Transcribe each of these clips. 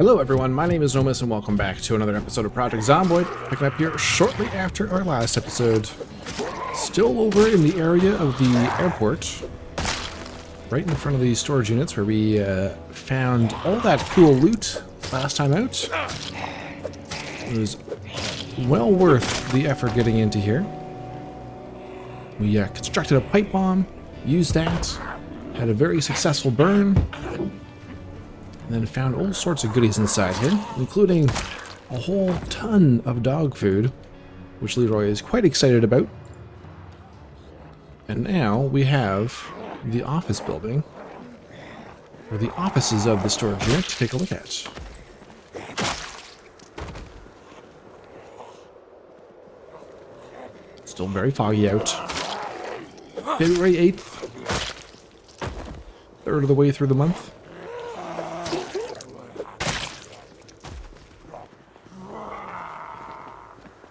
Hello everyone, my name is Nomis and welcome back to another episode of Project Zomboid, picking up here shortly after our last episode. Still over in the area of the airport, right in front of the storage units where we found all that cool loot last time out. It was well worth the effort getting into here. We constructed a pipe bomb, used that, had a very successful burn, and then found all sorts of goodies inside here, including a whole ton of dog food, which Leroy is quite excited about. And now we have the office building, or the offices of the storage unit, to take a look at. Still very foggy out. February 8th, third of the way through the month.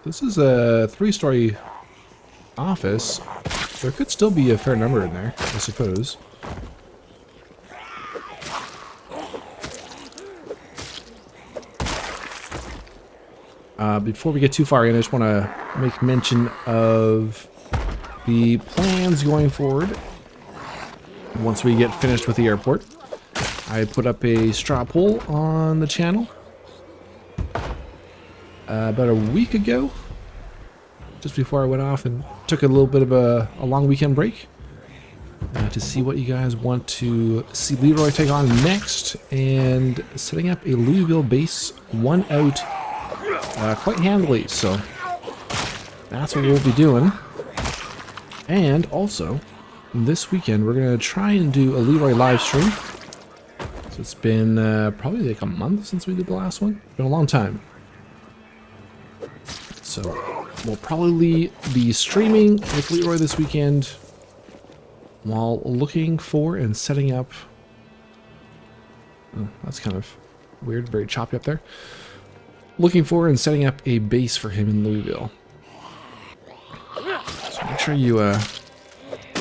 This is a 3-story office. There could still be a fair number in there, I suppose. Before we get too far in, I just want to make mention of the plans going forward. Once we get finished with the airport, I put up a straw poll on the channel about a week ago, just before I went off and took a little bit of a long weekend break to see what you guys want to see Leroy take on next, and setting up a Louisville base 1 out quite handily, so that's what we'll be doing. And also, this weekend we're going to try and do a Leroy live stream. So it's been probably like a month since we did the last one. Been a long time. So we'll probably be streaming with Leroy this weekend while looking for and setting up... Oh, that's kind of weird, very choppy up there. Looking for and setting up a base for him in Louisville. So make sure you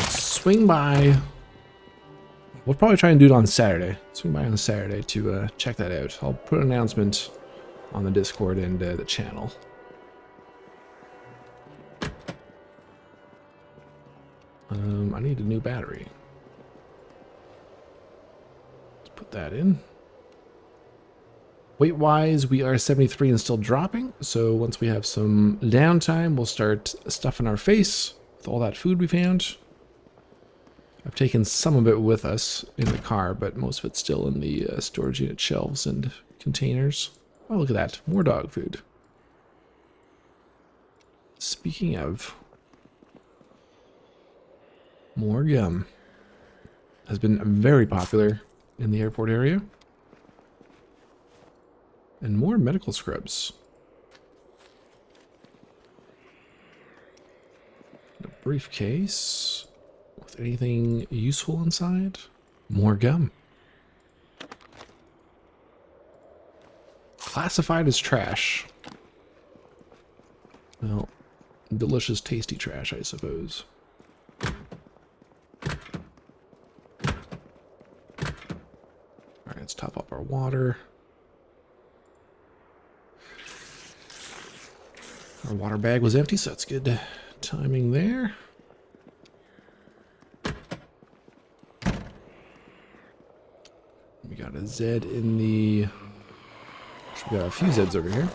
swing by. We'll probably try and do it on Saturday. Swing by on Saturday to check that out. I'll put an announcement on the Discord and the channel. I need a new battery. Let's put that in. Weight-wise, we are 73 and still dropping, so once we have some downtime, we'll start stuffing our face with all that food we found. I've taken some of it with us in the car, but most of it's still in the storage unit shelves and containers. Oh, look at that. More dog food. Speaking of, more gum. Has been very popular in the airport area. And more medical scrubs. A briefcase with anything useful inside. More gum. Classified as trash. Well, delicious, tasty trash, I suppose. Alright, let's top up our water. Our water bag was empty, so that's good timing there. We got a Z in the... We got a few Zs over here.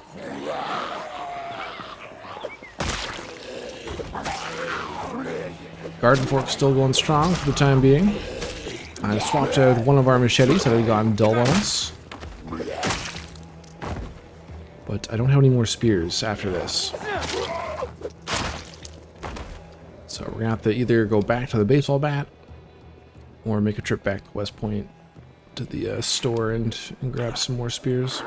Garden fork still going strong for the time being. I swapped out one of our machetes that had gone dull on us. But I don't have any more spears after this. So we're gonna have to either go back to the baseball bat or make a trip back to West Point to the store and grab some more spears.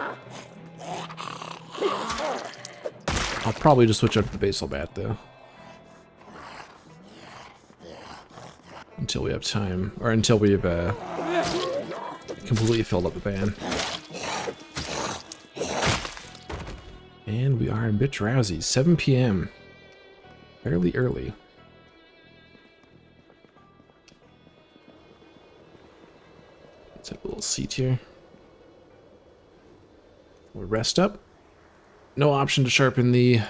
I'll probably just switch up to the baseball bat though. Until we have time, or until we've completely filled up the van. And we are a bit drowsy. 7 p.m. Fairly early. Let's have a little seat here. We'll rest up. No option to sharpen the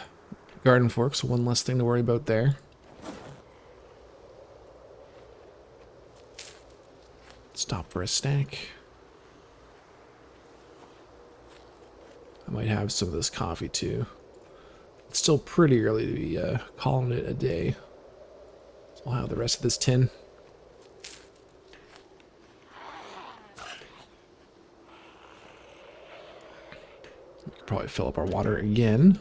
garden fork, so one less thing to worry about there. Stop for a snack. I might have some of this coffee too. It's still pretty early to be calling it a day. So I'll have the rest of this tin. We could probably fill up our water again.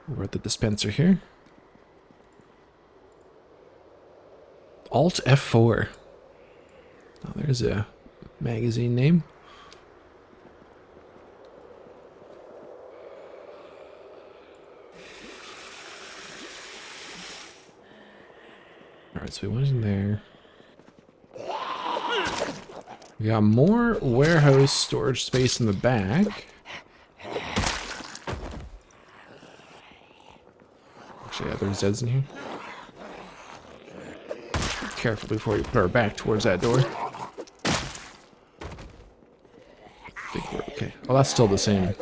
We're at the dispenser here. Alt F4. Oh, there's a magazine name. Alright, so we went in there. We got more warehouse storage space in the back. Actually, yeah, there's Zeds in here. Be careful before you put our back towards that door. I think we're okay. Oh, that's still the same.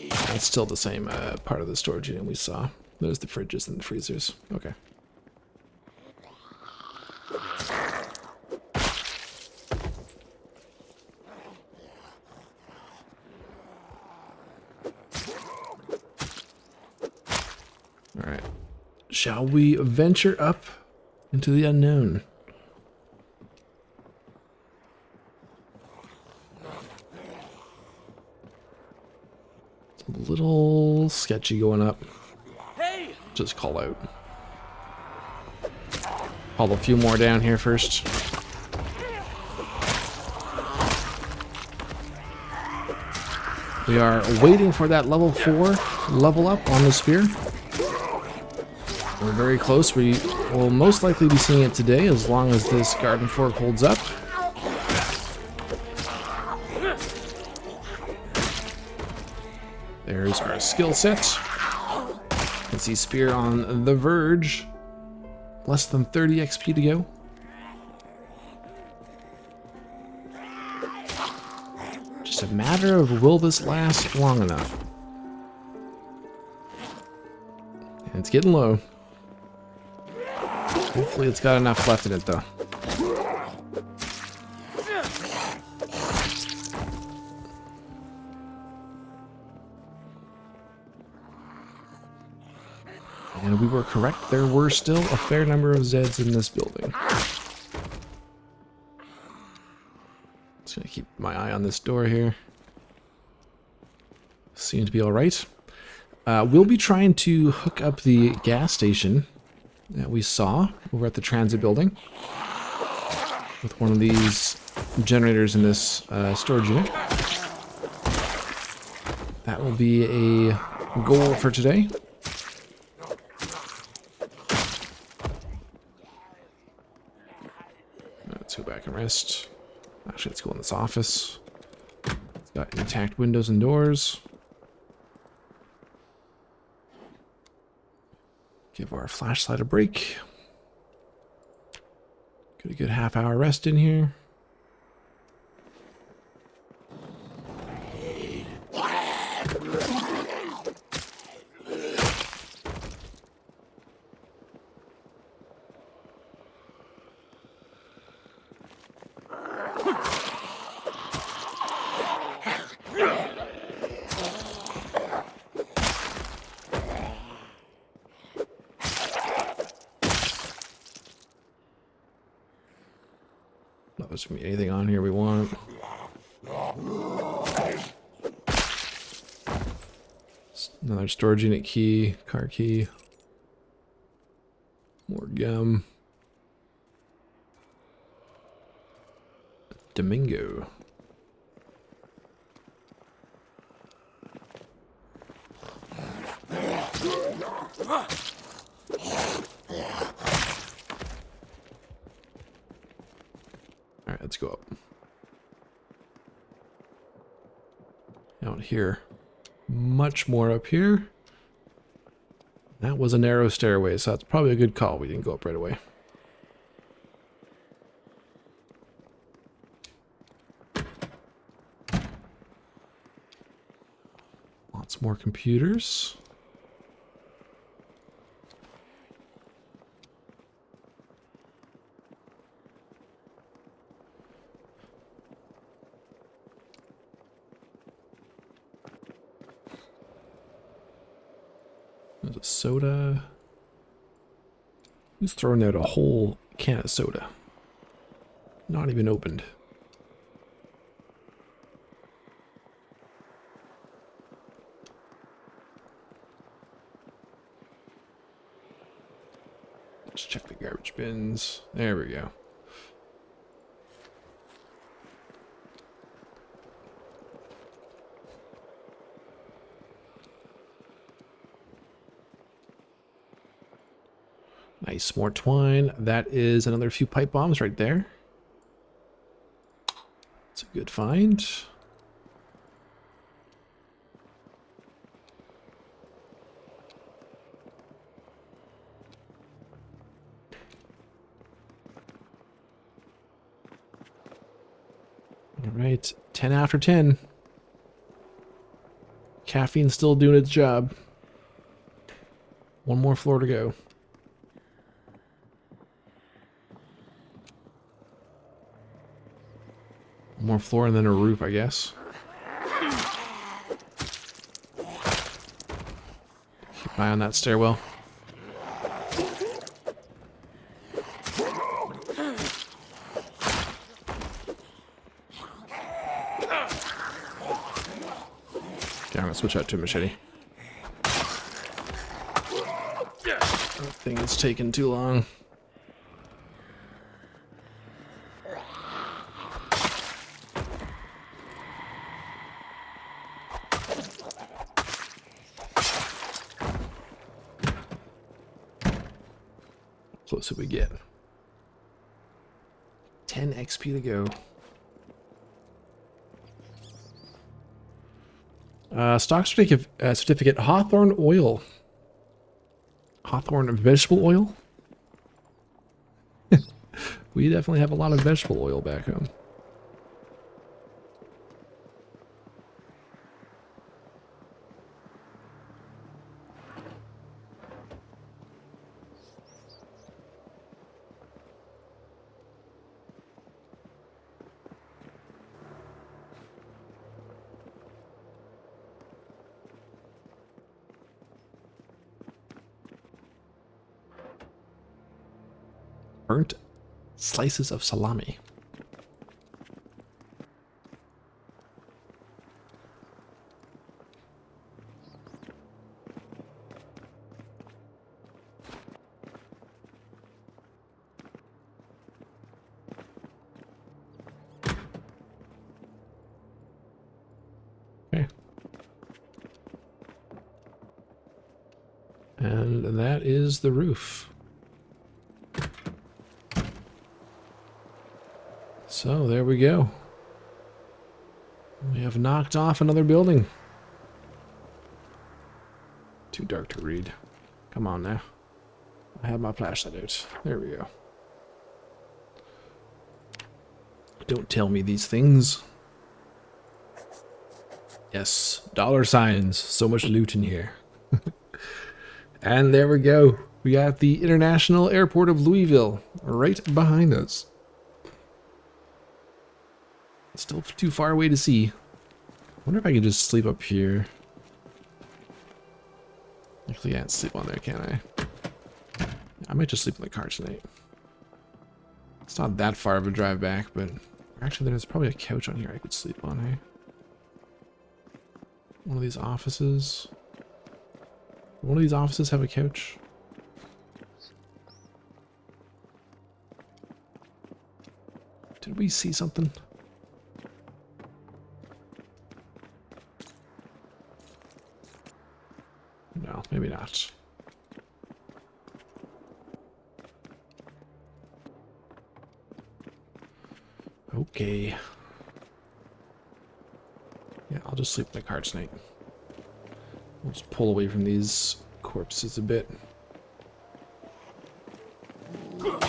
That's still the same part of the storage unit we saw. There's the fridges and the freezers. Okay. Alright. Shall we venture up into the unknown? It's a little sketchy going up. Just call out. Call a few more down here first. We are waiting for that level 4 level up on the spear. We're very close. We will most likely be seeing it today as long as this garden fork holds up. There's our skill set. You can see spear on the verge. Less than 30 XP to go. Just a matter of will this last long enough. And it's getting low. Hopefully it's got enough left in it though. And we were correct, there were still a fair number of Zeds in this building. Just gonna keep my eye on this door here. Seems to be alright. We'll be trying to hook up the gas station that we saw over at the transit building with one of these generators in this storage unit. That will be a goal for today. Let's go back and rest. Actually, let's go in this office. It's got intact windows and doors. Give our flashlight a break. Get a good half-hour rest in here. Not there's gonna be anything on here we want. Another storage unit key, car key. More gum. Domingo. Alright, let's go up. Out here. Much more up here. That was a narrow stairway, so that's probably a good call. We didn't go up right away. Some more computers. There's a soda. Who's throwing out a whole can of soda? Not even opened. Let's check the garbage bins. There we go. Nice, more twine. That is another few pipe bombs right there. It's a good find. All right, 10 after 10. Caffeine's still doing its job. One more floor to go. One more floor and then a roof, I guess. Keep an eye on that stairwell. Okay, I'm gonna switch out to a machete. That thing is taking too long. Closer we get. 10 XP to go. Stock certificate Hawthorne oil. Hawthorne vegetable oil? We definitely have a lot of vegetable oil back home. Burnt slices of salami. Okay. And that is the roof. So there we go. We have knocked off another building. Too dark to read. Come on now. I have my flashlight out. There we go. Don't tell me these things. Yes, dollar signs. So much loot in here. And there we go. We got the International Airport of Louisville right behind us. Still too far away to see. I wonder if I can just sleep up here. Actually, I can't sleep on there, can I? I might just sleep in the car tonight. It's not that far of a drive back, but actually there's probably a couch on here I could sleep on, eh? One of these offices. One of these offices have a couch? Did we see something? No, maybe not. Okay. Yeah, I'll just sleep in the car tonight. We'll just pull away from these corpses a bit. We'll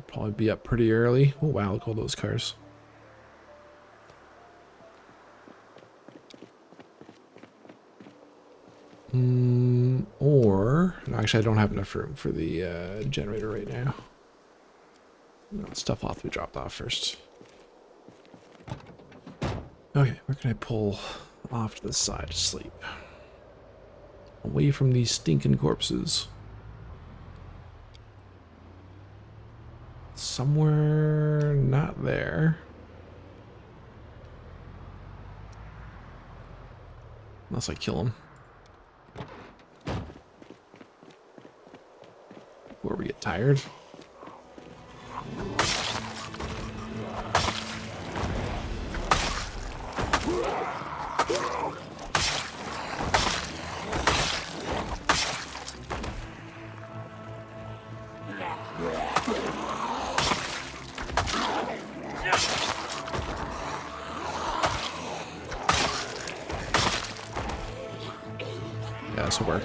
probably be up pretty early. Oh wow, look at all those cars. Or, no, actually I don't have enough room for the generator right now. No, stuff will have to be dropped off first. Okay, where can I pull off to the side to sleep? Away from these stinking corpses. Somewhere not there. Unless I kill him. Before we get tired. Yeah, this will work.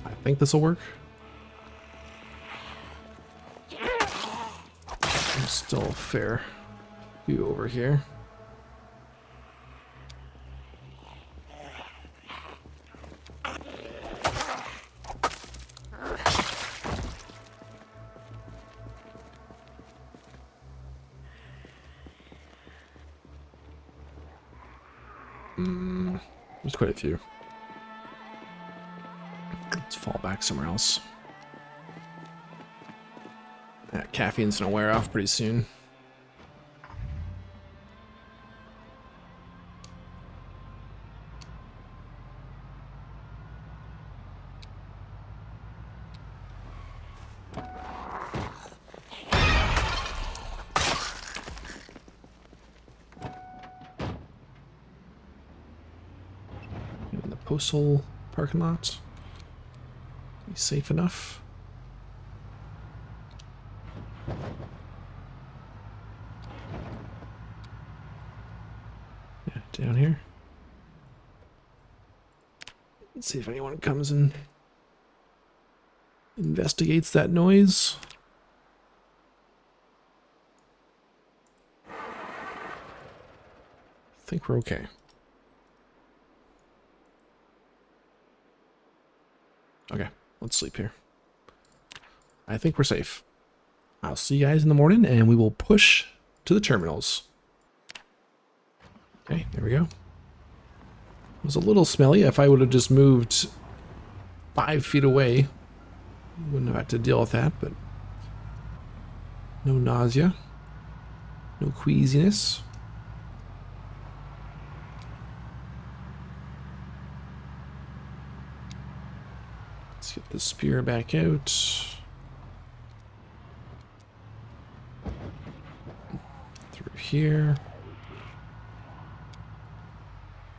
I think this will work. There's still a fair few over here. There's quite a few. Let's fall back somewhere else. That caffeine's gonna wear off pretty soon. In the postal parking lot. Be safe enough. Yeah, down here. Let's see if anyone comes and investigates that noise. I think we're okay. Okay, let's sleep here. I think we're safe. I'll see you guys in the morning, and we will push to the terminals. Okay, there we go. It was a little smelly. If I would have just moved 5 feet away, wouldn't have had to deal with that, but no nausea, no queasiness. Let's get the spear back out. Through here.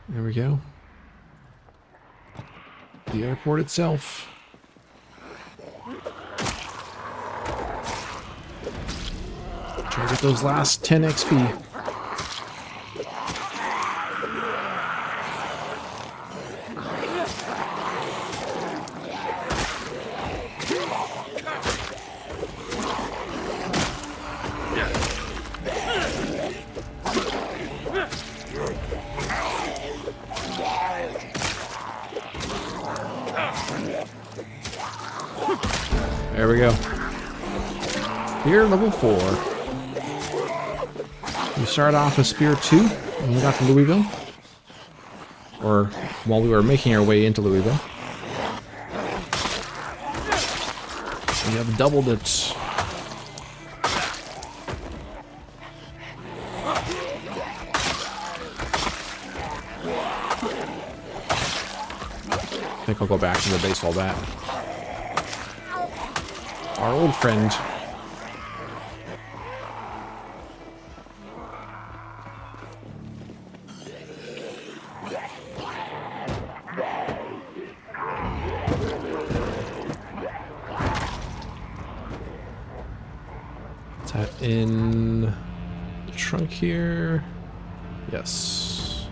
There we go. The airport itself. Try to get those last 10 XP. There we go. Spear level 4. We started off with Spear 2 when we got to Louisville. Or while we were making our way into Louisville. We have doubled it. I think I'll go back to the baseball bat. Our old friend. Is that in the trunk here? Yes.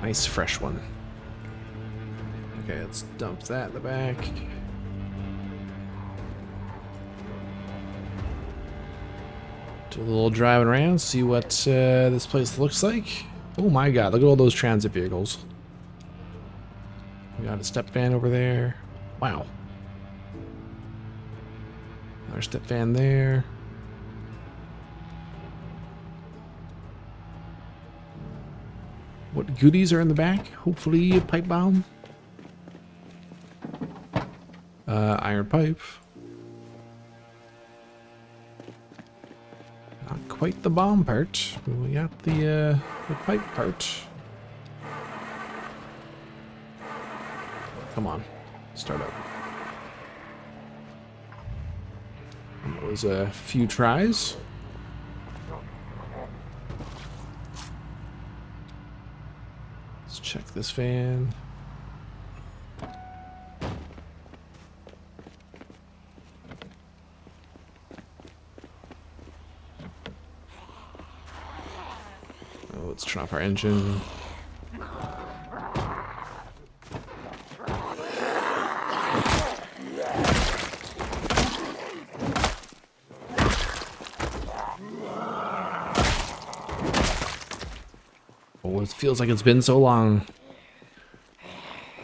Nice fresh one. Okay, let's dump that in the back. Do a little driving around, see what this place looks like. Oh my god, look at all those transit vehicles. We got a step van over there. Wow. Another step van there. What goodies are in the back? Hopefully a pipe bomb. Iron pipe. Not quite the bomb part, but we got the pipe part. Come on, start up. That was a few tries. Let's check this fan. Oh, let's turn off our engine. Oh, it feels like it's been so long.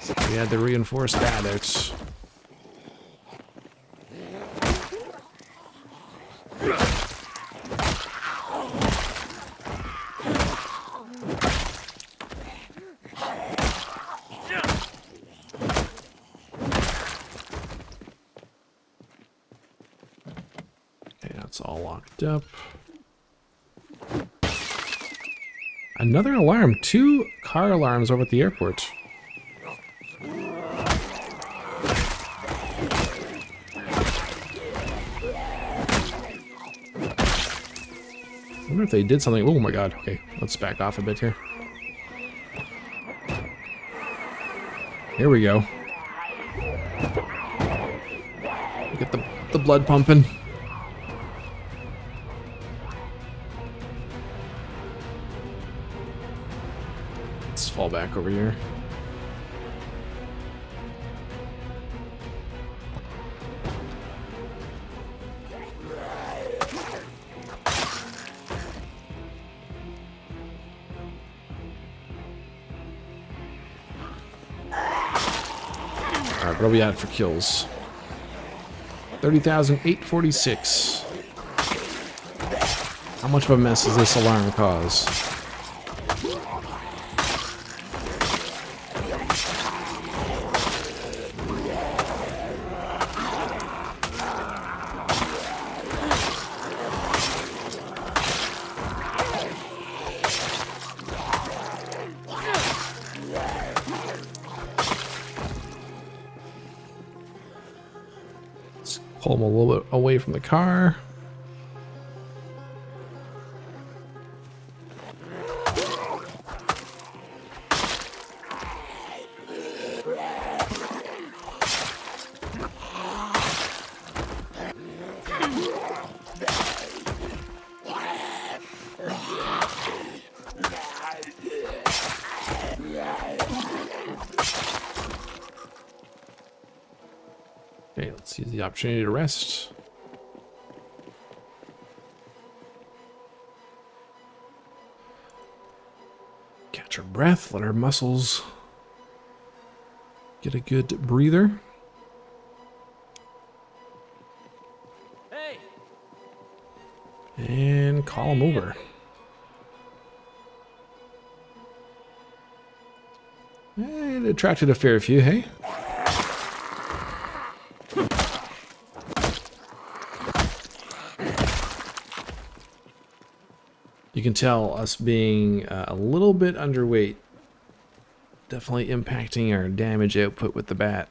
So we had to reinforce that out. Okay, that's all locked up. Another alarm. 2 car alarms over at the airport. I wonder if they did something. Oh my god. Okay, let's back off a bit here. Here we go. Get the blood pumping. Let's fall back over here. Alright, what are we at for kills? 30,846. How much of a mess does this alarm cause? Pull them a little bit away from the car. Okay, let's use the opportunity to rest. Catch our breath, let our muscles get a good breather. Hey. And call them over. It attracted a fair few, hey? You can tell us being a little bit underweight definitely impacting our damage output with the bat.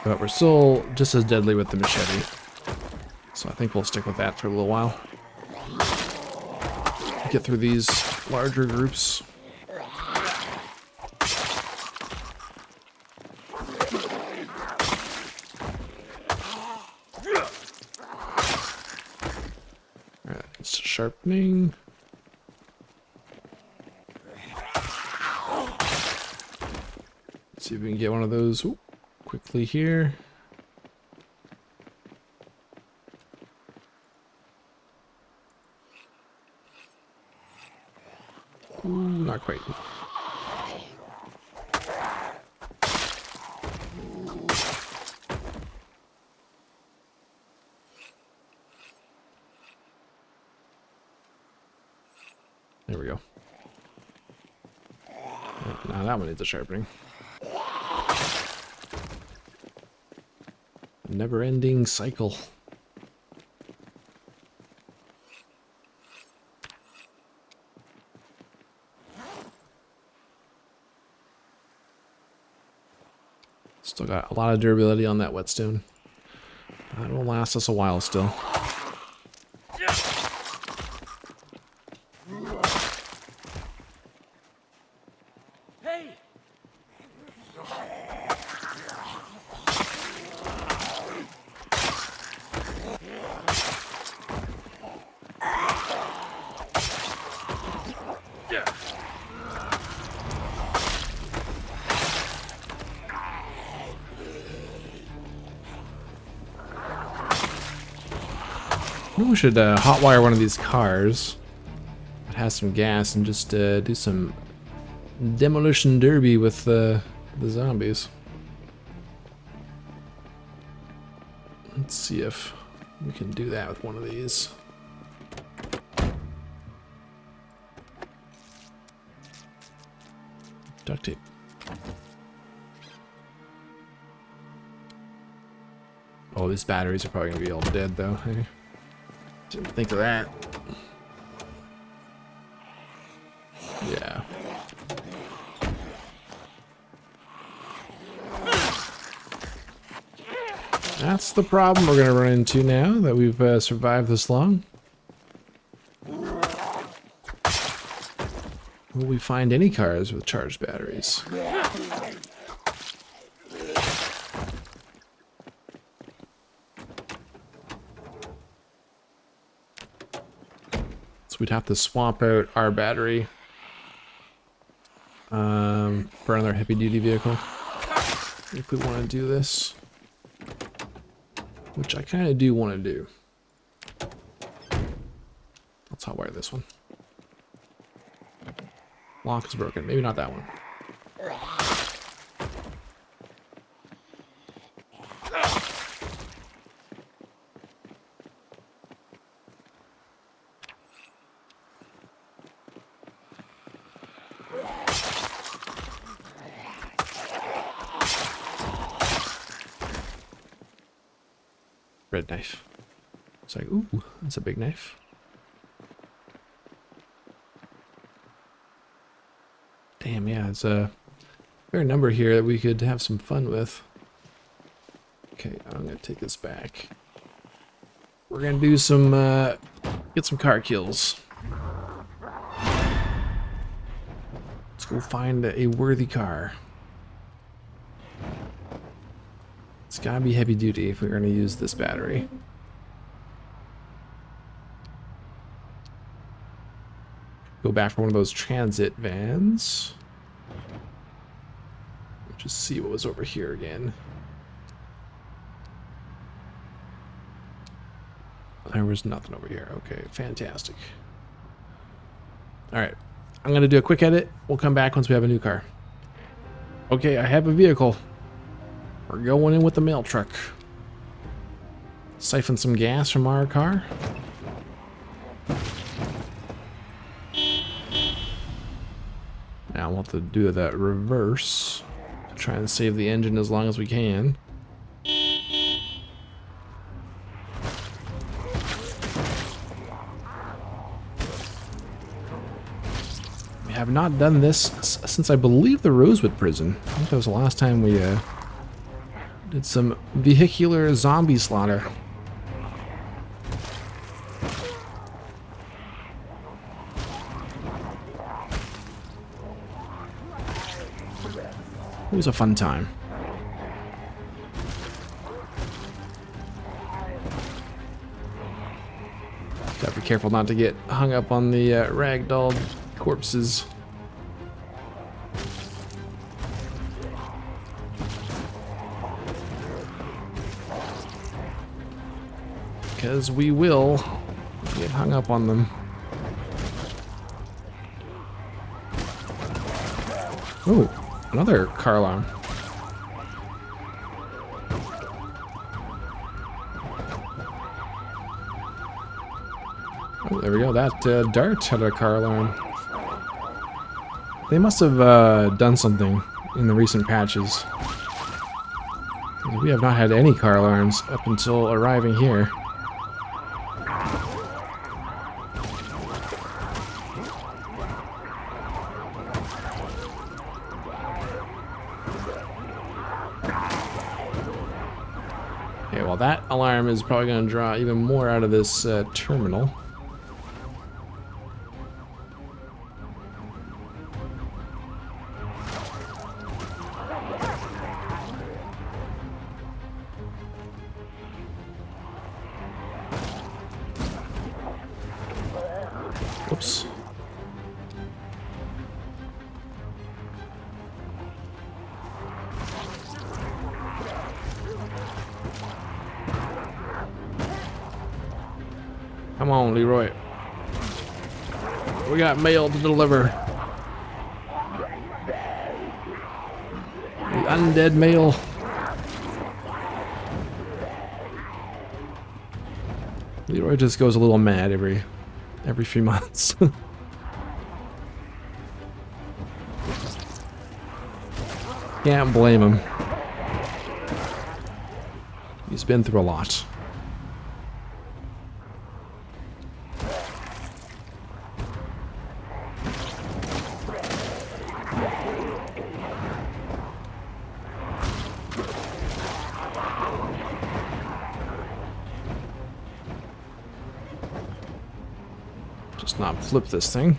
But we're still just as deadly with the machete. So I think we'll stick with that for a little while. Get through these larger groups. It's sharpening. Let's see if we can get one of those quickly here. Ooh, not quite. There we go. Now that one needs a sharpening. Never-ending cycle. Still got a lot of durability on that whetstone. That will last us a while still. Maybe we should hotwire one of these cars that has some gas and just do some demolition derby with the zombies. Let's see if we can do that with one of these. Duct tape. Oh, these batteries are probably gonna be all dead though. Hey, didn't think of that. Yeah. That's the problem we're gonna run into now that we've survived this long. Will we find any cars with charged batteries? So we'd have to swap out our battery for another heavy-duty vehicle if we want to do this, which I kind of do want to do. Let's hotwire this one. Lock is broken. Maybe not that one. Red knife. It's like, ooh, that's a big knife. Damn, yeah, it's a fair number here that we could have some fun with. Okay, I'm gonna take this back. We're gonna do some, get some car kills. Let's go find a worthy car. It's gotta be heavy duty if we're gonna use this battery. Go back for one of those transit vans. Just see what was over here again. There was nothing over here. Okay, fantastic. Alright, I'm gonna do a quick edit. We'll come back once we have a new car. Okay, I have a vehicle. We're going in with the mail truck. Siphon some gas from our car. Now we'll have to do that reverse to try and save the engine as long as we can. We have not done this since I believe the Rosewood prison. I think that was the last time we did some vehicular zombie slaughter. It was a fun time. Gotta be careful not to get hung up on the ragdoll corpses. Because we will get hung up on them. Ooh, another car alarm. Oh, there we go. That dart had a car alarm. They must have done something in the recent patches. We have not had any car alarms up until arriving here. Okay, well that alarm is probably going to draw even more out of this terminal. Whoops. Come on, Leroy. We got mail to deliver. The undead mail. Leroy just goes a little mad every few months. Can't blame him. He's been through a lot. Just not flip this thing.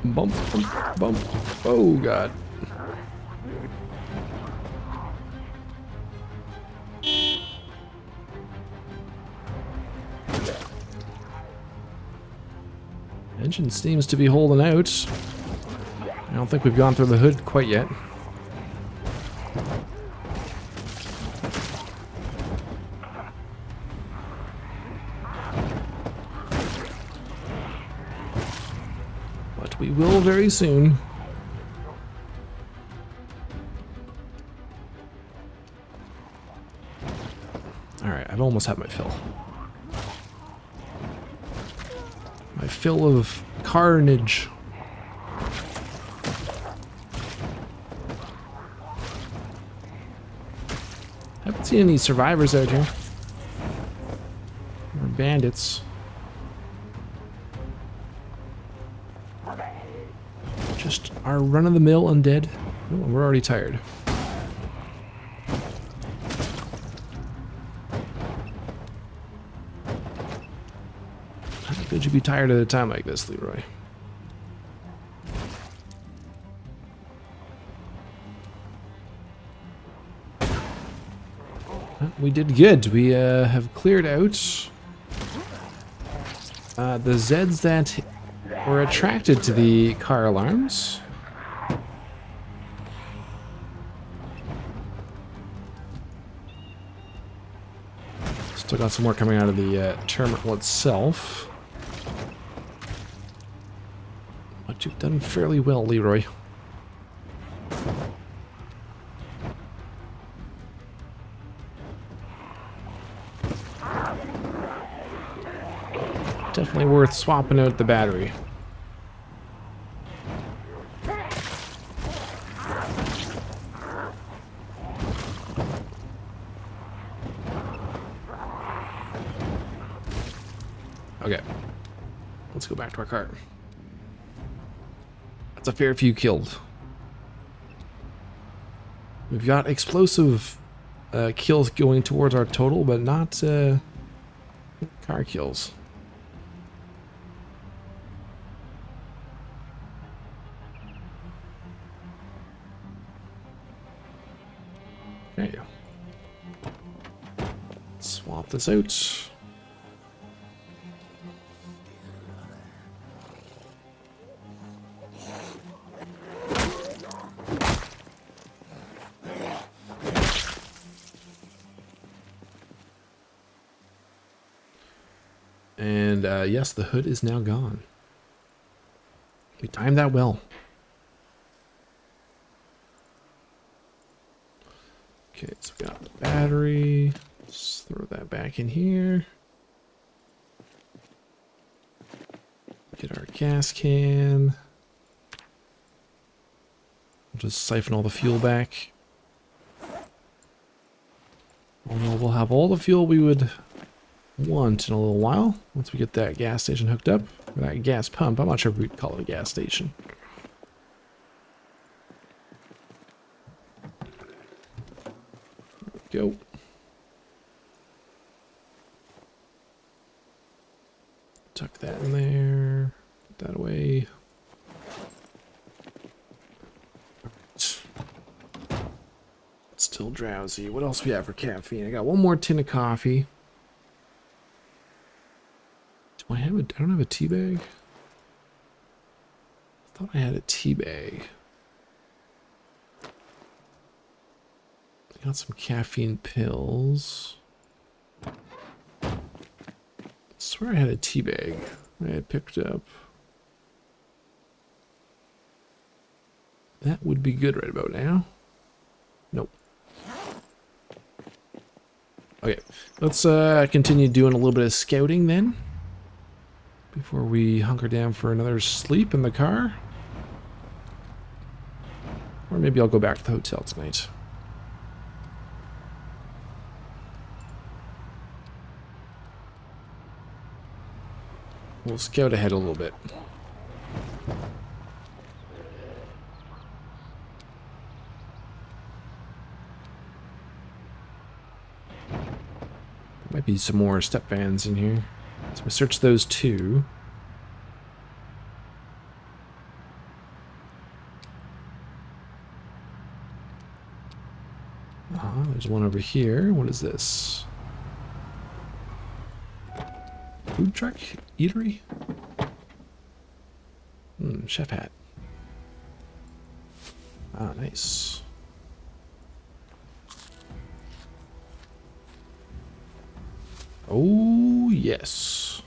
Bump, bump, bump. Oh, God. Engine seems to be holding out. I don't think we've gone through the hood quite yet. But we will very soon. Alright, I've almost had my fill. My fill of carnage. Haven't seen any survivors out here. Or bandits. Just our run-of-the-mill undead. Oh, we're already tired. How could you be tired at a time like this, Leroy? We did good. We have cleared out the Zeds that were attracted to the car alarms. Still got some more coming out of the terminal itself. But you've done fairly well, Leroy. Definitely worth swapping out the battery. Okay. Let's go back to our cart. That's a fair few killed. We've got explosive kills going towards our total, but not car kills. Okay. Swap this out. And yes, the hood is now gone. We timed that well. Okay, so we got the battery. Let's throw that back in here. Get our gas can. We'll just siphon all the fuel back. Oh no, we'll have all the fuel we would want in a little while once we get that gas station hooked up. Or that gas pump. I'm not sure if we'd call it a gas station. There we go. Tuck that in there. Put that away. Alright. Still drowsy. What else we have for caffeine? I got one more tin of coffee. Do I have a... I don't have a tea bag. I thought I had a tea bag. I got some caffeine pills. I swear I had a tea bag I had picked up. That would be good right about now. Nope. Okay, let's continue doing a little bit of scouting then. Before we hunker down for another sleep in the car. Or maybe I'll go back to the hotel tonight. We'll scout ahead a little bit. Might be some more step vans in here. So we search those two. There's one over here. What is this? Food truck? Eatery? Chef hat. Ah, nice. Oh, yes.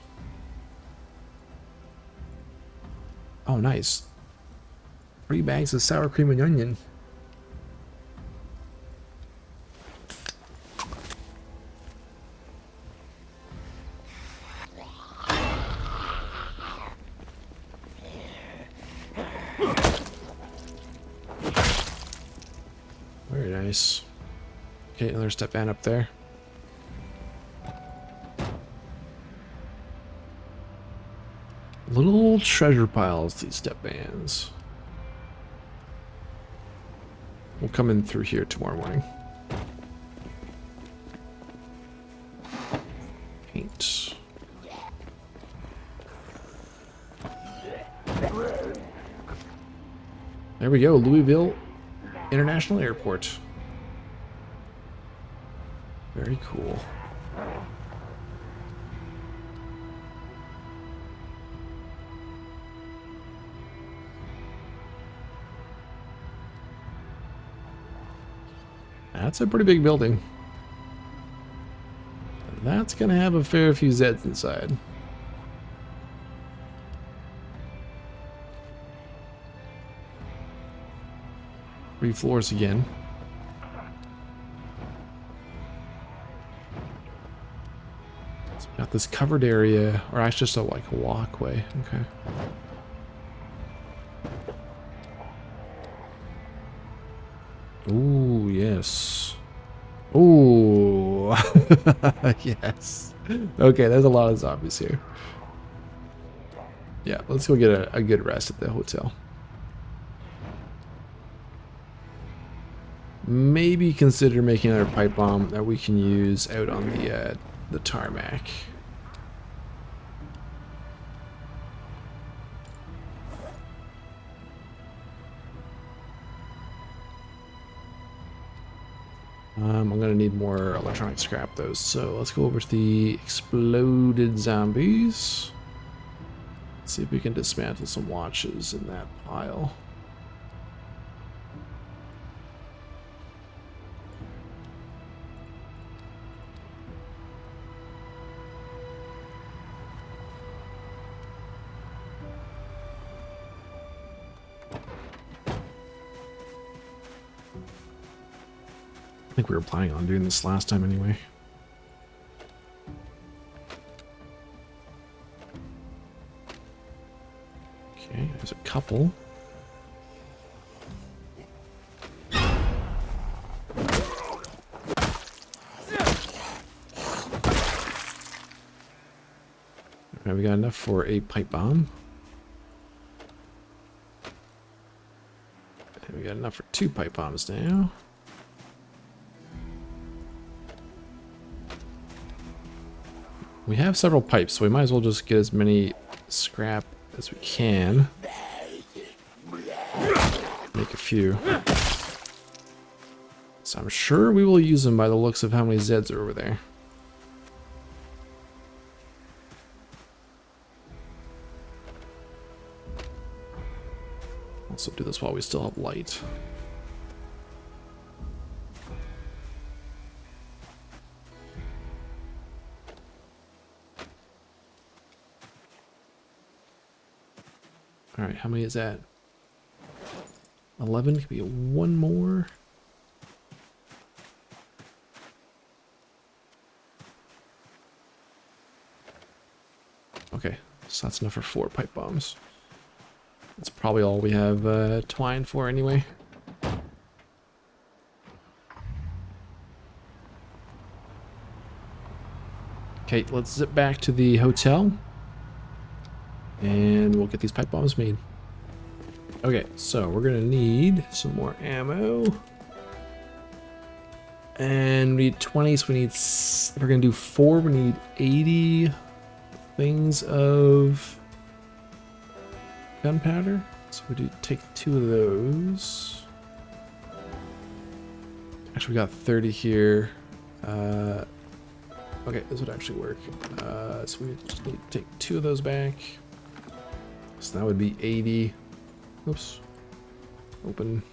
Oh, nice. 3 bags of sour cream and onion. Very nice. Okay, another step van up there. Little treasure piles, these step vans. We'll come in through here tomorrow morning. Paint. There we go, Louisville International Airport. Very cool. That's a pretty big building. That's gonna have a fair few Zeds inside. Three floors again. So we got this covered area, or actually just like a walkway. Okay. Ooh, yes. Ooh. Yes. Okay, there's a lot of zombies here. Yeah, let's go get a good rest at the hotel. Maybe consider making another pipe bomb that we can use out on the tarmac. I'm gonna need more electronic scrap though, so let's go over to the exploded zombies. Let's see if we can dismantle some watches in that pile. I think we were planning on doing this last time anyway. Okay, there's a couple. Alright, we got enough for a pipe bomb. And we got enough for 2 pipe bombs now. We have several pipes, so we might as well just get as many scrap as we can. Make a few. So I'm sure we will use them by the looks of how many Zeds are over there. Also do this while we still have light. Alright, how many is that? 11? Could be 1 more. Okay, so that's enough for 4 pipe bombs. That's probably all we have twine for anyway. Okay, let's zip back to the hotel. And we'll get these pipe bombs made. Okay, so we're gonna need some more ammo. And we need 20, so we need, if we're gonna do 4, we need 80 things of gunpowder. So we do take 2 of those. Actually, we got 30 here. Okay, this would actually work. So we just need to take 2 of those back. So that would be 80. Oops. Open.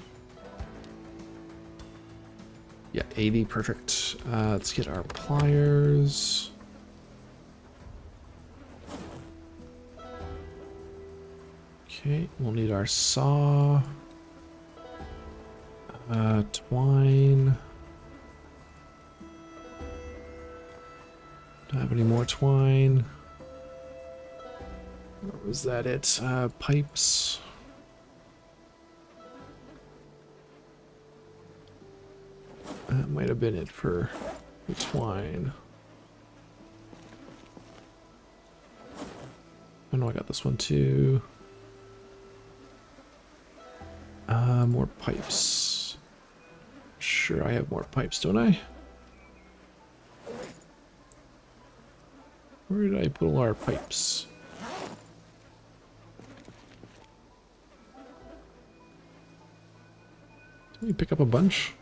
Yeah, 80, perfect. Let's get our pliers. Okay, we'll need our saw. Twine. Don't have any more twine. Or was that it? Pipes. That might have been it for the twine. I know I got this one too. More pipes. Sure, I have more pipes, don't I? Where did I put all our pipes? Did we pick up a bunch?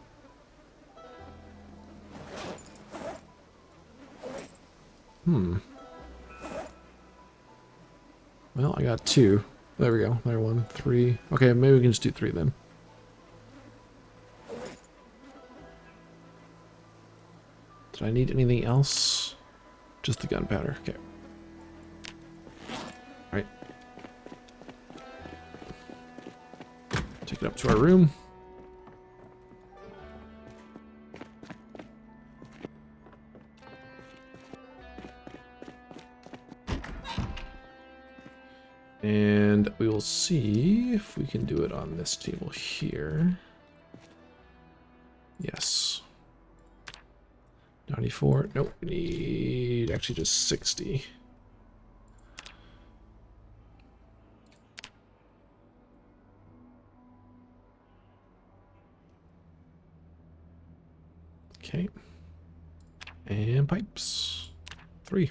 Well, I got 2. There we go. There, 1, 3. Okay, maybe we can just do 3 then. Did I need anything else? Just the gunpowder. Okay. Alright. Take it up to our room. And we will see if we can do it on this table here. Yes. 94. Nope, we need actually just 60. Okay. And pipes. 3.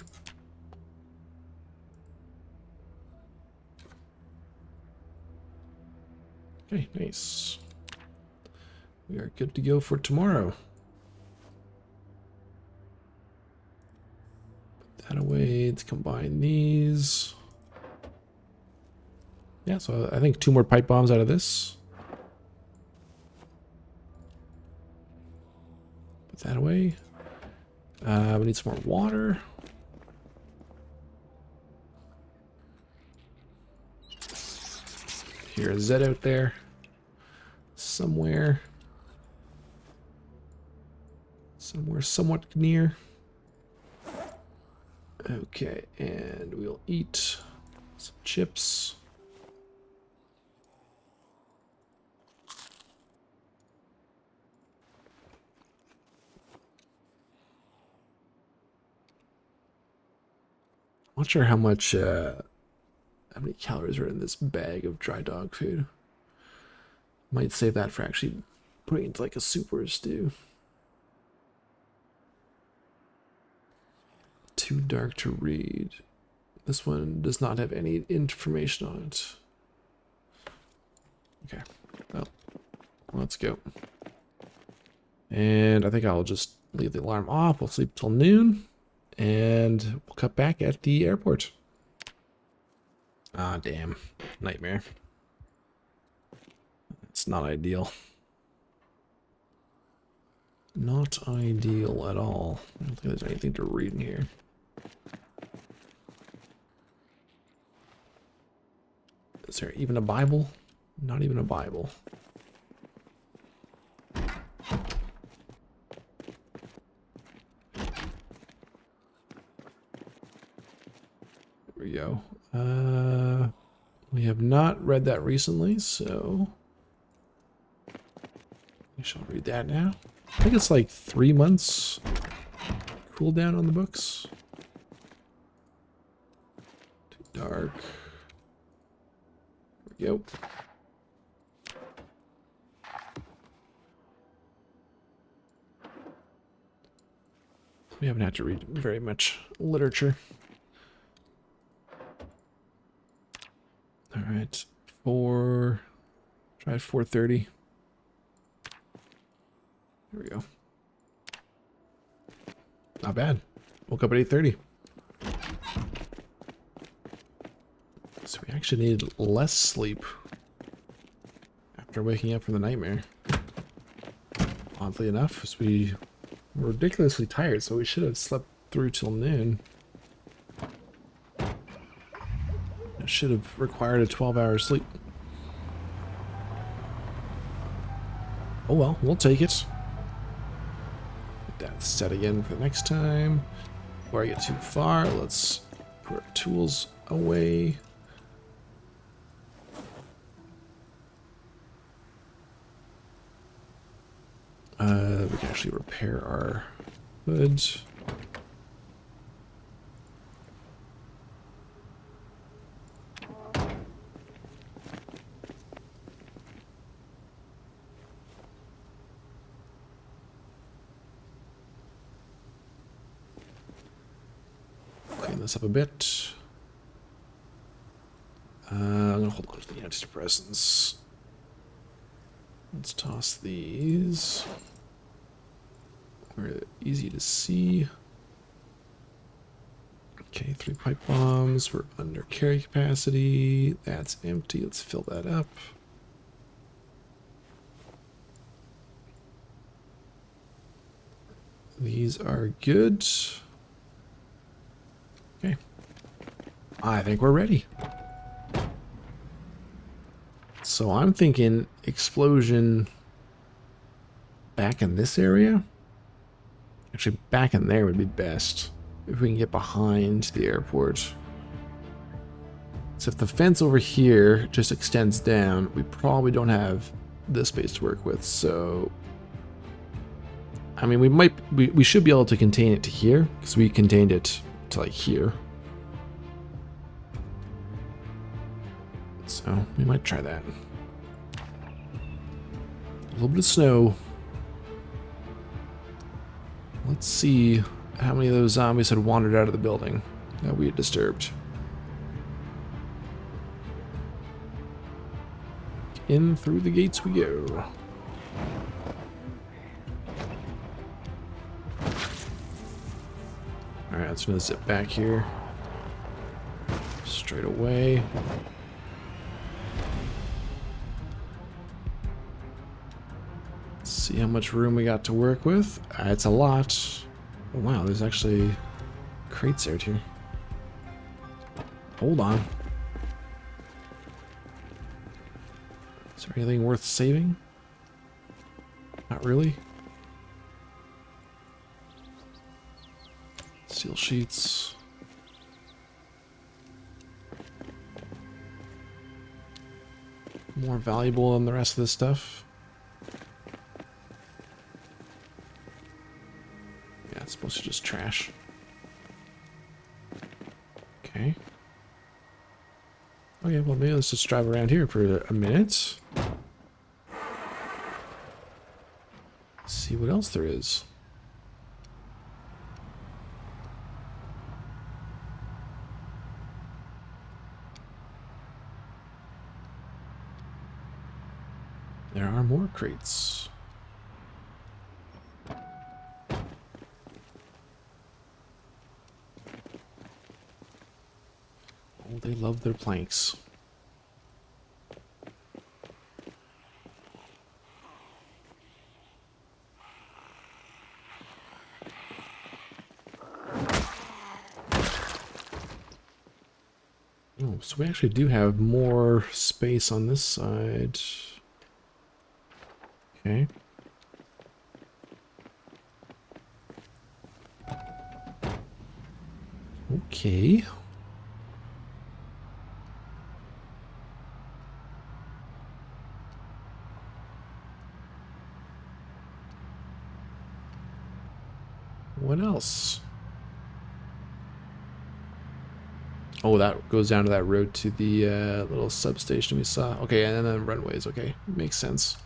Okay, nice. We are good to go for tomorrow. let's combine these. Yeah, so I think 2 more pipe bombs out of this. Put that away. We need some more water. Here's Zed out there. Somewhere. Somewhere somewhat near. Okay, and we'll eat some chips. Not sure how many calories are in this bag of dry dog food. Might save that for actually putting it into like a soup or a stew. Too dark to read. This one does not have any information on it. Okay, well, let's go. And I think I'll just leave the alarm off. We'll sleep till noon, and we'll cut back at the airport. Ah, damn. Nightmare. It's not ideal. Not ideal at all. I don't think there's anything to read in here. Is there even a Bible? Not even a Bible. There we go. We have not read that recently, so we shall read that now. I think it's like 3 months cooldown on the books. Too dark. There we go. We haven't had to read very much literature. All right, try 4:30. There we go. Not bad. Woke up at 8:30. So we actually needed less sleep after waking up from the nightmare. Oddly enough, because we were ridiculously tired, so we should have slept through till noon. It should have required a 12-hour sleep. Oh well, we'll take it. Get that set again for the next time. Before I get too far, let's put our tools away. We can actually repair our hood. Clean this up a bit. I'm gonna hold on to the antidepressants. Let's toss these. We're easy to see. Okay, 3 pipe bombs. We're under carry capacity. That's empty. Let's fill that up. These are good. Okay. I think we're ready. So I'm thinking explosion back in this area. Actually, back in there would be best if we can get behind the airport. So if the fence over here just extends down, we probably don't have this space to work with. So, I mean, we should be able to contain it to here because we contained it to like here. So we might try that. A little bit of snow. Let's see how many of those zombies had wandered out of the building that we had disturbed. In through the gates we go. Alright, let's gonna zip back here. straight away. Let's see how much room we got to work with. It's a lot. Oh, wow, there's actually crates out here. Hold on. Is there anything worth saving? Not really. Steel sheets. More valuable than the rest of this stuff. Yeah, it's supposed to just trash. Okay. Okay, well maybe let's just drive around here for a minute. See what else there is. There are more crates. Oh, they love their planks. Oh, so we actually do have more space on this side. Okay. Okay. What else? Oh, that goes down to that road to the little substation we saw. Okay, and then runways. Okay, makes sense.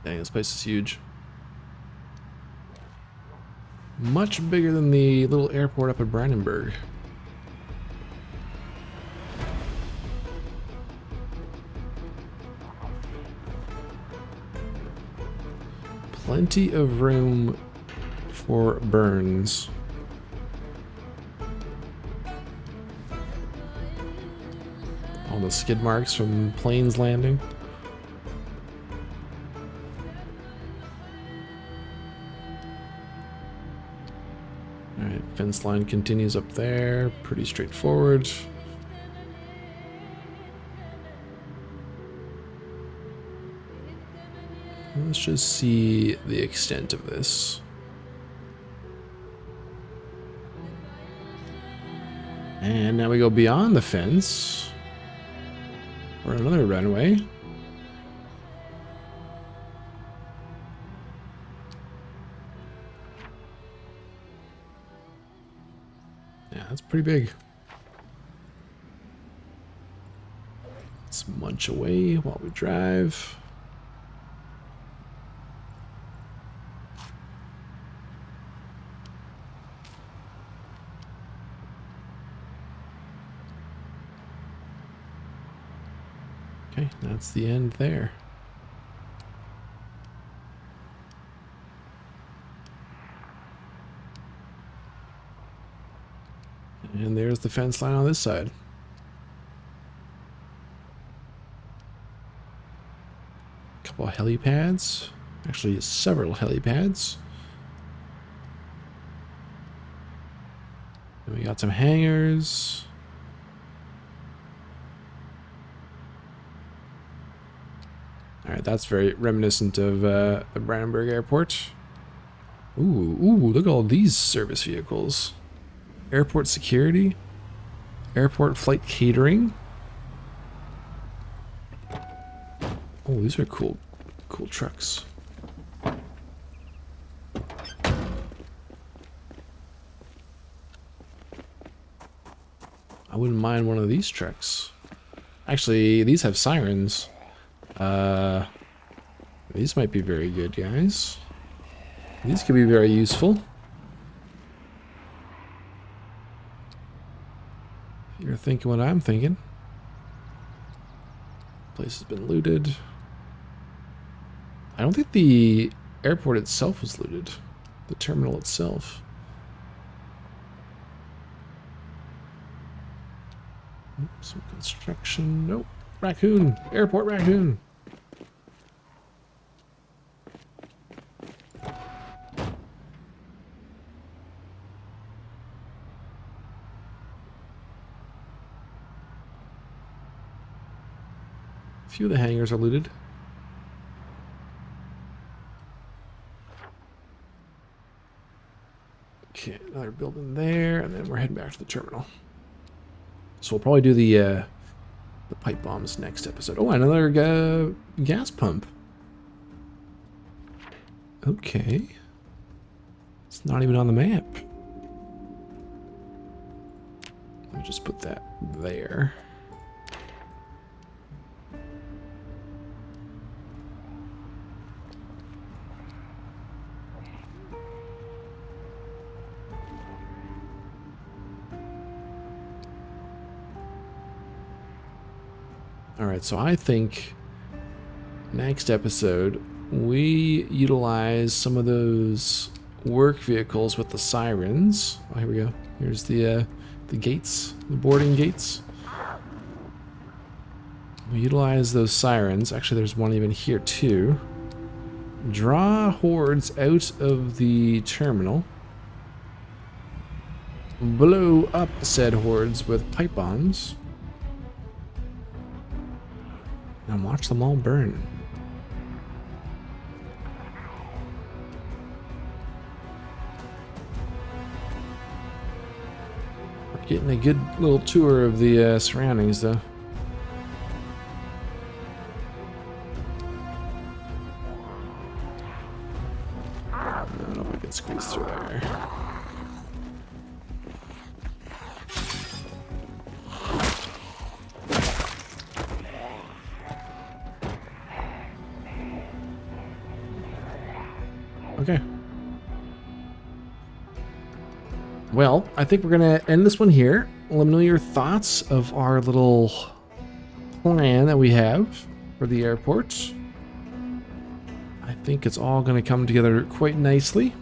Dang, this place is huge. Much bigger than the little airport up in Brandenburg. Plenty of room for burns. All the skid marks from planes landing. Alright, fence line continues up there. Pretty straightforward. Let's just see the extent of this. And now we go beyond the fence for another runway. Yeah, that's pretty big. Let's munch away while we drive. Okay, that's the end there. And there's the fence line on this side. A couple of helipads. Actually, several helipads. And we got some hangars. Alright, that's very reminiscent of the Brandenburg Airport. Ooh, look at all these service vehicles. Airport security. Airport flight catering. Oh, these are cool trucks. I wouldn't mind one of these trucks. Actually, these have sirens. These might be very good, guys. These could be very useful. You're You're thinking what I'm thinking. Place has been looted. I don't think the airport itself was looted. The terminal itself. Some construction. Nope. Raccoon. Airport raccoon. A few of the hangars are looted. Okay, another building there, and then we're heading back to the terminal. So we'll probably do the pipe bombs next episode. Oh, another gas pump. Okay. It's not even on the map. Let me just put that there. Alright, so I think next episode we utilize some of those work vehicles with the sirens. Oh, here we go. Here's the gates, the boarding gates. We utilize those sirens. Actually, there's one even here too. Draw hordes out of the terminal. Blow up said hordes with pipe bombs. And watch them all burn. We're getting a good little tour of the surroundings, though. I don't know if I can squeeze through there. Okay. Well, I think we're going to end this one here. Let me know your thoughts of our little plan that we have for the airport. I think it's all going to come together quite nicely.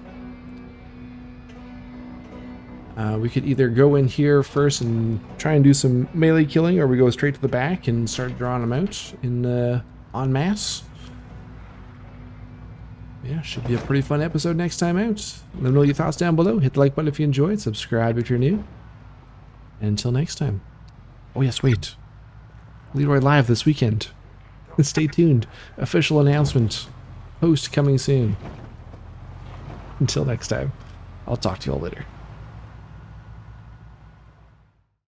We could either go in here first and try and do some melee killing, or we go straight to the back and start drawing them out in en masse. Yeah, should be a pretty fun episode next time out. Let me know your thoughts down below. Hit the like button if you enjoyed. Subscribe if you're new. And until next time. Oh yes, wait. Leroy Live this weekend. Stay tuned. Official announcement. Post coming soon. Until next time. I'll talk to you all later.